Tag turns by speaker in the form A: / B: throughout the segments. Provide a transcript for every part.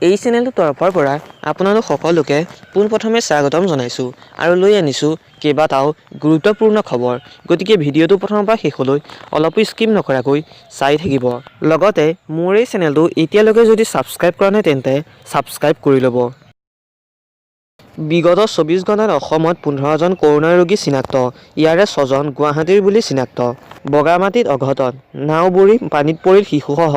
A: এই চেনেলটোৰ তৰফৰ পৰা আপোনালোক সকলোকে পোনপ্ৰথমে স্বাগতম জনাইছোঁ আৰু লৈ আনিছোঁ কেইবাটাও গুৰুত্বপূৰ্ণ খবৰ। গতিকে ভিডিঅ'টো প্ৰথমৰ পৰা শেষলৈ অলপো স্কিপ নকৰাকৈ চাই থাকিব। লগতে মোৰ এই চেনেলটো এতিয়ালৈকে যদি ছাবস্ক্ৰাইব কৰা নাই তেন্তে ছাবস্ক্ৰাইব কৰি ল'ব। বিগত 24 ঘণ্টাত অসমত 15 জন কৰোনা ৰোগী চিনাক্ত, ইয়াৰে 6 জন গুৱাহাটীৰ বুলি চিনাক্ত। বগামাটিত অঘটন, নাও বুৰি পানীত পৰিল শিশুসহ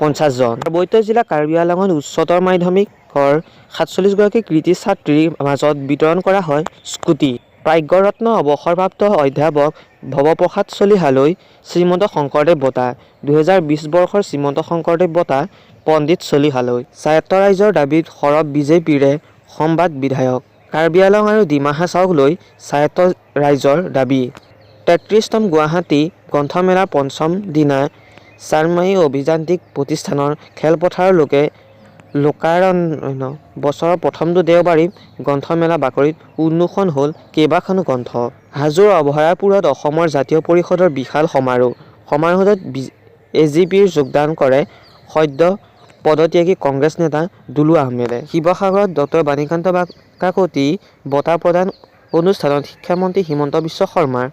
A: 50 জন। পাৰ্বত্য জিলা কাৰ্বি আংলঙত উচ্চতৰ মাধ্যমিকৰ 47 গৰাকী কৃতী ছাত্ৰীৰ মাজত বিতৰণ কৰা হয় স্কুটি। প্ৰাজ্ঞৰত্ন অৱসৰপ্ৰাপ্ত অধ্যাপক ভৱপ্ৰসাদ চলিহালৈ শ্ৰীমন্ত শংকৰদেৱ বঁটা, 2020 বৰ্ষৰ শ্ৰীমন্ত শংকৰদেৱ বঁটা পণ্ডিত চলিহালৈ। স্বায়ত্ত ৰাইজৰ দাবীত সৰব বিজেপিৰে সংবাদ বিধায়ক। কাৰ্বি আংলং আৰু ডিমা হাছাওক লৈ স্বায়ত্ত ৰাইজৰ দাবী। 33তম গুৱাহাটী গ্ৰন্থমেলাৰ পঞ্চম দিনা চানমাৰি অভিযান্ত্ৰিক প্ৰতিষ্ঠানৰ খেলপথাৰৰ লোকাৰণ্য। বছৰৰ প্ৰথমটো দেওবাৰী গ্ৰন্থমেলা বাকৰিত উন্মোচন হ'ল কেইবাখনো গ্ৰন্থ। হাজোৰ অভয়াপুৰত অসমৰ জাতীয় পৰিষদৰ বিশাল সমাৰোহ। সমাৰোহত এজিপিৰ যোগদান কৰে সদ্য পদত্যাগী কংগ্ৰেছ নেতা দুলু আহমেদে। শিৱসাগৰত ড বাণীকান্ত কাকতি বঁটা প্ৰদান অনুষ্ঠানত শিক্ষামন্ত্ৰী হিমন্ত বিশ্ব শৰ্মাৰ।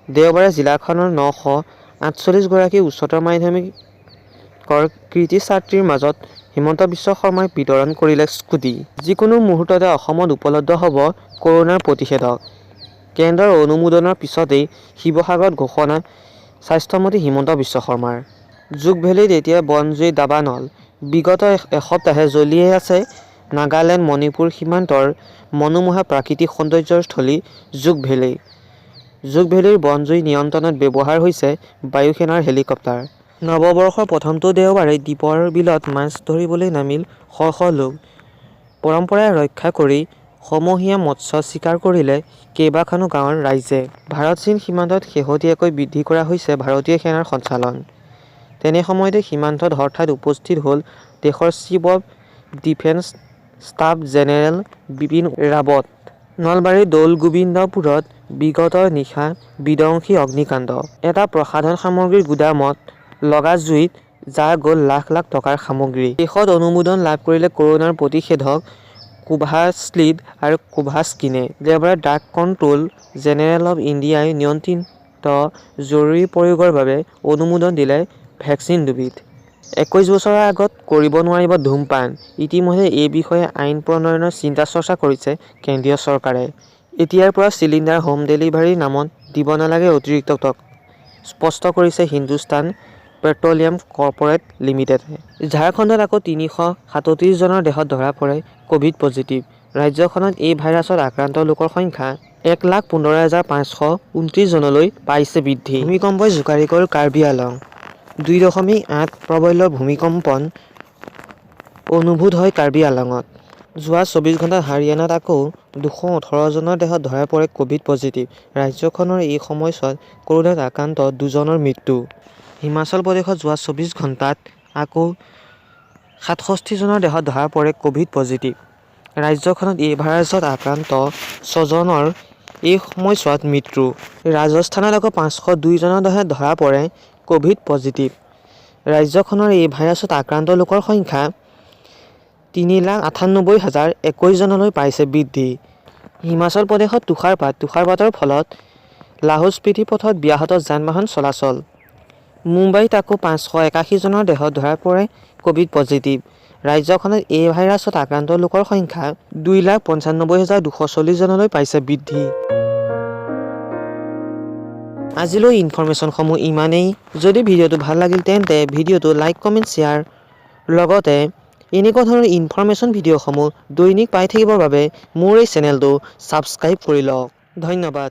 A: দেওবাৰে জিলাখনৰ 948 গৰাকী উচ্চতৰ মাধ্যমিকৰ কৃতী ছাত্ৰীৰ মাজত হিমন্ত বিশ্ব শৰ্মাই বিতৰণ কৰিলে স্কুটি। যিকোনো মুহূৰ্ততে অসমত উপলব্ধ হ'ব কৰোনাৰ প্ৰতিষেধক। কেন্দ্ৰৰ অনুমোদনৰ পিছতেই শিৱসাগৰত ঘোষণা স্বাস্থ্যমন্ত্ৰী হিমন্ত বিশ্ব শৰ্মাৰ। জুক-ভেলীত এতিয়া বনজুইৰ দাবানল। বিগত এসপ্তাহে জ্বলিয়েই আছে নাগালেণ্ড মণিপুৰ সীমান্তৰ মনোমোহা প্ৰাকৃতিক সৌন্দৰ্যস্থলী জুক-ভেলী। জুক-ভেলীৰ বনজুই নিয়ন্ত্ৰণত ব্যৱহাৰ হৈছে বায়ু সেনাৰ হেলিকপ্টাৰ। নৱবৰ্ষৰ প্ৰথমটো দেওবাৰে দ্বীপৰ বিলত মাছ ধৰিবলৈ নামিল শ শ লোক। পৰম্পৰা ৰক্ষা কৰি সমূহীয়া মৎস্য চিকাৰ কৰিলে কেইবাখনো গাঁৱৰ ৰাইজে। ভাৰত-চীন সীমান্তত শেহতীয়াকৈ বৃদ্ধি কৰা হৈছে ভাৰতীয় সেনাৰ সঞ্চালন। তেনে সময়তে সীমান্তত হঠাৎ উপস্থিত হ'ল দেশৰ chief of defence staff general Bipin Rawat. নলবাৰীৰ দৌলগোবিন্দপুৰত বিগত নিশা বিধ্বংসী অগ্নিকাণ্ড। এটা প্ৰসাধন সামগ্ৰীৰ গুদামত লগা জুইত জ্বলা গ'ল লাখ লাখ টকাৰ সামগ্ৰী। দেশত অনুমোদন লাভ কৰিলে কৰোনাৰ প্ৰতিষেধক কোভাক্সিল্ড আৰু কোভাক্সিনে। দেওবাৰে ড্ৰাগ কণ্ট্ৰোল জেনেৰেল অৱ ইণ্ডিয়াই নিয়ন্ত্ৰিত জৰুৰী প্ৰয়োগৰ বাবে অনুমোদন দিলে ভেকচিন দুবিধ। 21 বছৰৰ আগত কৰিব নোৱাৰিব ধূমপান। ইতিমধ্যে এই বিষয়ে আইন প্ৰণয়নৰ চিন্তা চৰ্চা কৰিছে কেন্দ্ৰীয় চৰকাৰে। এতিয়াৰ পৰা চিলিণ্ডাৰ হোম ডেলিভাৰীৰ নামত দিব নালাগে অতিৰিক্ত টকা, স্পষ্ট কৰিছে হিন্দুস্তান পেট্ৰলিয়াম কৰ্পোৰেট লিমিটেডে। ঝাৰখণ্ডত আকৌ 337 জনৰ দেহত ধৰা পৰে ক'ভিড পজিটিভ। ৰাজ্যখনত এই ভাইৰাছত আক্ৰান্ত লোকৰ সংখ্যা 1,15,529 জনলৈ পাইছে বৃদ্ধি। ভূমিকম্পই জোকাৰি গ'ল কাৰ্বি আংলং। 2.8 প্ৰবল্যৰ ভূমিকম্পন অনুভূত হয় কাৰ্বি আংলঙত। যোৱা 24 ঘণ্টাত হাৰিয়ানাত আকৌ 218 জনৰ দেহত ধৰা পৰে ক'ভিড পজিটিভ। ৰাজ্যখনৰ এই সময়ছোৱাত কৰোনাত আক্ৰান্ত 2 জনৰ মৃত্যু। হিমাচল প্ৰদেশত যোৱা 24 ঘণ্টাত আকৌ 67 জনৰ দেহত ধৰা পৰে ক'ভিড পজিটিভ। ৰাজ্যখনত এই ভাইৰাছত আক্ৰান্ত 6 জনৰ এই সময়ছোৱাত মৃত্যু। ৰাজস্থানত আকৌ 502 জনৰ দেহত ধৰা পৰে ক'ভিড পজিটিভ। ৰাজ্যখনৰ এই ভাইৰাছত আক্ৰান্ত লোকৰ সংখ্যা 3,98,021 জনলৈ পাইছে বৃদ্ধি। হিমাচল প্ৰদেশত তুষাৰপাতৰ ফলত লাহোল স্পিতি পথত ব্যাহত যান-বাহন চলাচল। মুম্বাইত আকৌ 581 জনৰ দেহত ধৰা পৰে ক'ভিড পজিটিভ। ৰাজ্যখনত এই ভাইৰাছত আক্ৰান্ত লোকৰ সংখ্যা 2,95,240 জনলৈ পাইছে বৃদ্ধি। আজিলৈ ইনফৰমেশ্যনসমূহ ইমানেই। যদি ভিডিঅ'টো ভাল লাগিল তেন্তে ভিডিঅ'টো লাইক কমেণ্ট শ্বেয়াৰ। লগতে এনেকুৱা ধৰণৰ ইনফৰমেশ্যন ভিডিঅ'সমূহ দৈনিক পাই থাকিবৰ বাবে মোৰ এই চেনেলটো ছাবস্ক্ৰাইব কৰি লওক। ধন্যবাদ।